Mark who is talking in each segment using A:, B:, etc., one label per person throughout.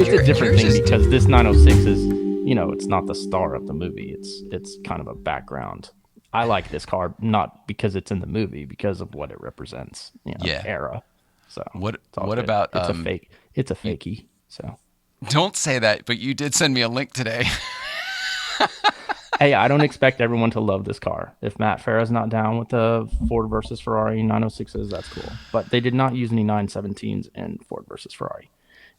A: It's a different thing because this 906 is, it's not the star of the movie. It's kind of a background. I like this car not because it's in the movie, because of what it represents, era. So
B: What
A: it's all
B: what
A: good.
B: about
A: It's a fake. It's a fakey. So
B: don't say that, but you did send me a link today.
A: hey, I don't expect everyone to love this car. If Matt Farah's not down with the Ford versus Ferrari 906s, that's cool. But they did not use any 917s in Ford versus Ferrari.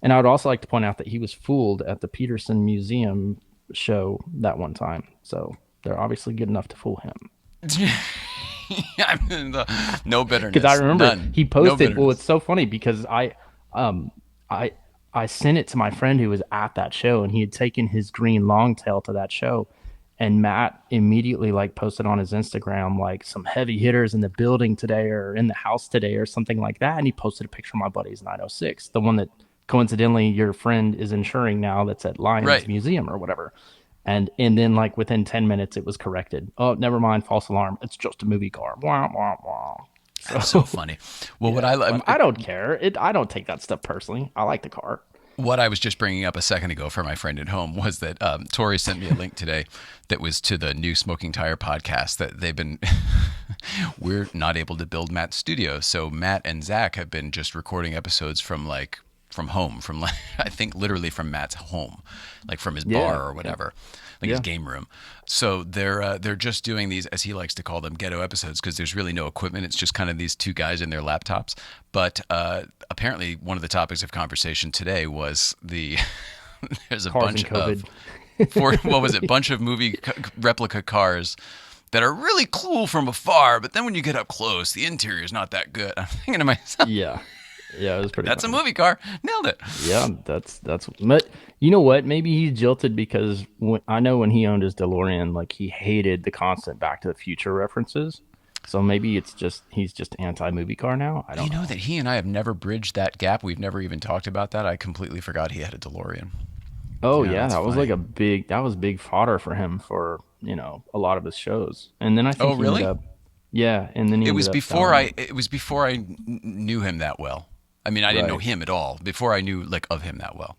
A: And I would also like to point out that he was fooled at the Peterson Museum show that one time. So they're obviously good enough to fool him.
B: I mean, no bitterness.
A: Because I remember
B: None.
A: he
B: No
A: posted. Well,
B: bitterness.
A: it's so funny because I I sent it to my friend who was at that show, and he had taken his green longtail to that show. And Matt immediately like posted on his Instagram like some heavy hitters in the building today or in the house today or something like that. And he posted a picture of my buddy's 906, the one that coincidentally your friend is insuring now, that's at Lions
B: Right.
A: Museum or whatever. And then like within 10 minutes it was corrected. Oh, never mind, false alarm. It's just a movie car. Wah, wah, wah.
B: That's so funny. Well,
A: Yeah, but I don't care. I don't take that stuff personally. I like the car.
B: what I was just bringing up a second ago for my friend at home was that Tori sent me a link today that was to the new Smoking Tire podcast that they've been. We're not able to build Matt's studio, so Matt and Zach have been just recording episodes from home, from like I think literally from Matt's home, like from his bar or whatever, like his game room. So they're just doing these, as he likes to call them, ghetto episodes, because there's really no equipment. It's just kind of these two guys and their laptops. But apparently, one of the topics of conversation today was there's a
A: Cars
B: bunch
A: and COVID.
B: of what was it? Bunch of movie replica cars that are really cool from afar, but then when you get up close, the interior is not that good. I'm thinking to myself,
A: Yeah. Yeah, it was pretty
B: that's
A: funny.
B: a movie car. Nailed it.
A: Yeah, that's but you know what? Maybe he's jilted because I know when he owned his DeLorean, like he hated the constant Back to the Future references. So maybe he's just anti-movie car now. I
B: You
A: don't
B: know
A: know.
B: that he and I have never bridged that gap. We've never even talked about that. I completely forgot he had a DeLorean.
A: Oh
B: Yeah,
A: yeah,
B: that's
A: that was
B: funny.
A: like that was big fodder for him for, a lot of his shows. And then I
B: Oh,
A: think he ended
B: really?
A: up yeah, and then he
B: It
A: ended
B: was
A: up
B: before
A: selling it.
B: I knew him that well. I mean, I didn't know
A: Right.
B: him at all before I knew like of him that well.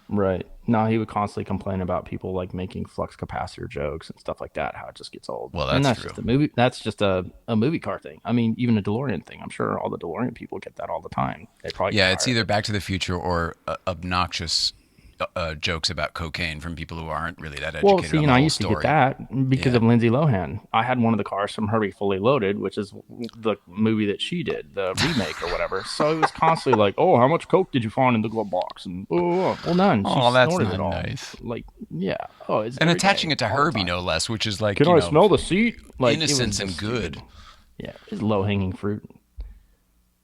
A: Right. No, he would constantly complain about people like making flux capacitor jokes and stuff like that, how it just gets old.
B: Well,
A: And
B: that's
A: that's
B: true.
A: just a movie. That's just a movie car thing. I mean, even a DeLorean thing. I'm sure all the DeLorean people get that all the time. They probably get
B: Yeah, it's
A: tired of
B: either
A: it.
B: Back to the Future or obnoxious jokes about cocaine from people who aren't really that
A: Well,
B: educated
A: see,
B: on the
A: I
B: whole
A: used to get
B: story.
A: that because
B: Yeah.
A: of Lindsay Lohan. I had one of the cars from Herbie Fully Loaded, which is the movie that she did, the remake or whatever. So it was constantly like, "Oh, how much coke did you find in the glove box?" And well, none. She
B: Oh, that's
A: snorted it
B: not
A: all.
B: nice.
A: Like, yeah. Oh, it's
B: And
A: every
B: attaching
A: day,
B: it to
A: all the
B: Herbie,
A: time.
B: no less, which is like,
A: Can I smell the seat? Like it was
B: innocence and
A: just
B: good.
A: stupid. Yeah, it's low hanging fruit.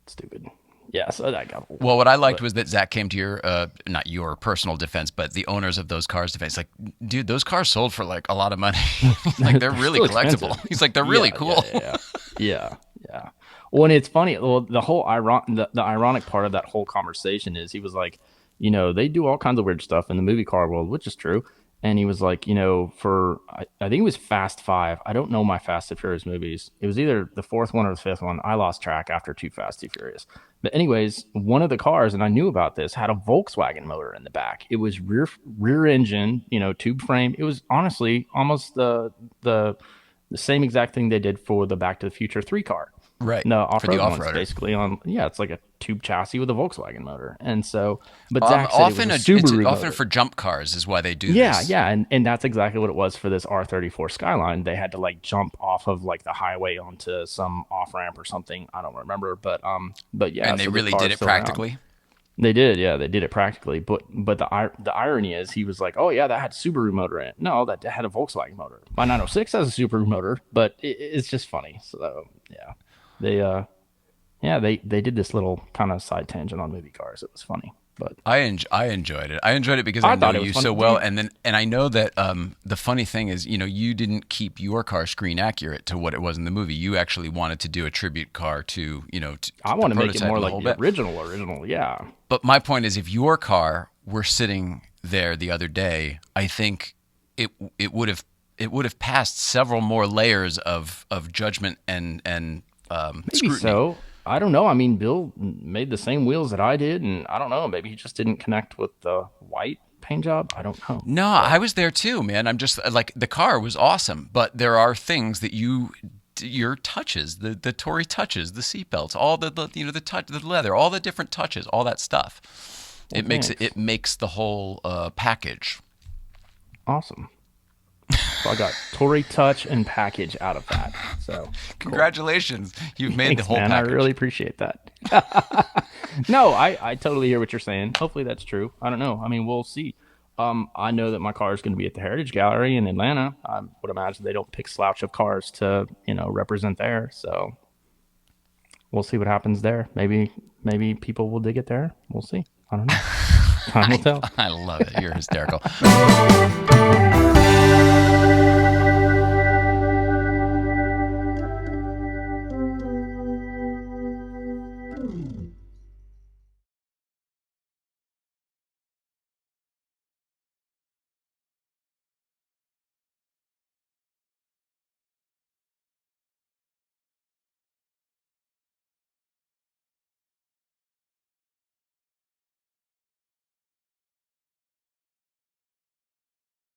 A: Stupid. Yeah, so that got old.
B: Well, what I liked
A: But
B: was that Zach came to your, not your personal defense, but the owners of those cars' defense. Like, dude, those cars sold for like a lot of money. Like, they're really
A: still
B: collectible.
A: expensive.
B: He's like, they're really
A: Yeah,
B: cool.
A: yeah. Yeah. Well, and it's funny. Well, the ironic part of that whole conversation is he was like, they do all kinds of weird stuff in the movie car world, which is true. And he was like, for I think it was Fast Five. I don't know my Fast and Furious movies. It was either the fourth one or the fifth one. I lost track after Too Fast, Too Furious. But anyways, one of the cars, and I knew about this, had a Volkswagen motor in the back. It was rear engine, tube frame. It was honestly almost the same exact thing they did for the Back to the Future 3 car.
B: Right.
A: No,
B: For the
A: off-road ones
B: off-roader.
A: basically it's like a tube chassis with a Volkswagen motor. And so, but Zach said it was
B: Often,
A: a
B: it's
A: Subaru
B: often
A: motor.
B: for jump cars is why they do
A: Yeah,
B: this.
A: yeah, and that's exactly what it was for this R34 Skyline. They had to like jump off of like the highway onto some off ramp or something. I don't remember, but yeah,
B: And they
A: so the
B: really
A: car's
B: did it
A: still around.
B: practically.
A: They did, yeah, they did it practically. But the irony is, he was like, "Oh yeah, that had Subaru motor in it." No, that had a Volkswagen motor. My 906 has a Subaru motor, but it's just funny. So yeah, they they did this little kind of side tangent on movie cars. It was funny, but
B: I enjoyed it. I enjoyed it because I
A: I
B: know
A: thought it was
B: you
A: funny.
B: so well, and I know that the funny thing is, you didn't keep your car screen accurate to what it was in the movie. You actually wanted to do a tribute car to
A: I
B: the
A: want to make it
B: prototype
A: more
B: and the
A: like
B: whole
A: the
B: bit.
A: original. Yeah,
B: But my point is, if your car were sitting there the other day, I think it would have passed several more layers of judgment and
A: maybe
B: scrutiny.
A: so. I don't know. I mean, Bill made the same wheels that I did, and I don't know. Maybe he just didn't connect with the white paint job. I don't know.
B: No,
A: But
B: I was there too, man. I'm just like the car was awesome, but there are things that your touches, the Tory touches, the seatbelts, all the the touch, the leather, all the different touches, all that stuff.
A: well,
B: It
A: thanks.
B: makes the whole package.
A: Awesome. So I got Tory touch and package out of that. So cool.
B: Congratulations, you've made the
A: Thanks,
B: whole
A: man. I really
B: package.
A: appreciate that. No, I totally hear what you're saying. Hopefully that's true. I don't know. I mean, we'll see. I know that my car is going to be at the Heritage Gallery in Atlanta. I would imagine they don't pick slouch of cars to, represent there. So we'll see what happens there. Maybe people will dig it there. We'll see. I don't know. Time will
B: I
A: tell.
B: I love it. You're hysterical.